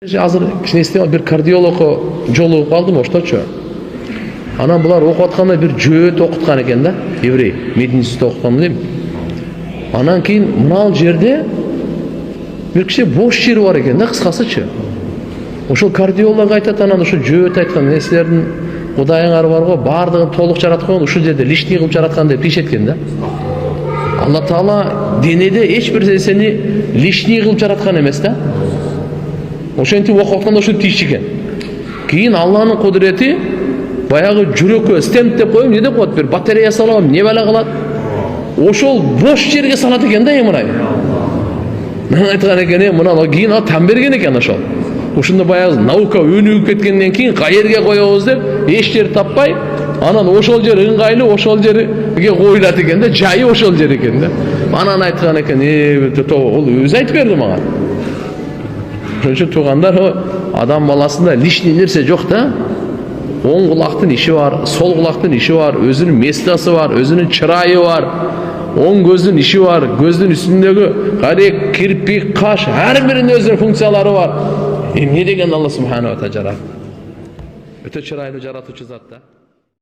Азыр кичинесинен bir кардиологко жолугуп калдым ошточу. Анан булар окуп атканда bir жөөт окуткан экен да, еврей, мединститутта окуткан дейм. Анан кийин мына жерде bir кичи бош жер бар экен да, кыскасычы. Ошол кардиолог айтат, анан ошо жөөт айткан нерселердин Кудайыңар бар го, бардыгын толук жараткан, ушул жерде лишний кылып жараткан деп тийишет да. Алла Таала денеде эч бир нерсени лишний кылып жараткан эмес да. Ошентип окуп атканда ошентип тийишчү экен. Кийин Алланын кудурети баягы жүрөккө стенд деп коюм, эмне деп коет, бир батарея салам, эмне бала кылат. Ошол бош жерге салат экен да, эмирай. Мен айткан экен, мына кийин там берген экен ошол. Ушунда баягы наука өнүгүп кеткенден кийин кайерге коебуз деп эч жер таппай, анан ошол жер ыңгайлуу, ошол жерге коюлат экен да, жайы ошол жер экен да. Анан айткан экен, ол өзү айтып берди мага. Ошон үчүн туугандар, адам баласында лишний нерсе жок да. Оң кулактын иши бар, сол кулактын иши бар, өзүнүн местасы бар, өзүнүн чырайы бар. Оң көздүн иши бар, көздүн үстүндөгү карек, кирпик, каш, ар биринин өзүнүн функциялары бар. Эмне деген Алла субханала ва тааля жаратты. Өтө чырайлуу жаратуучу зат да.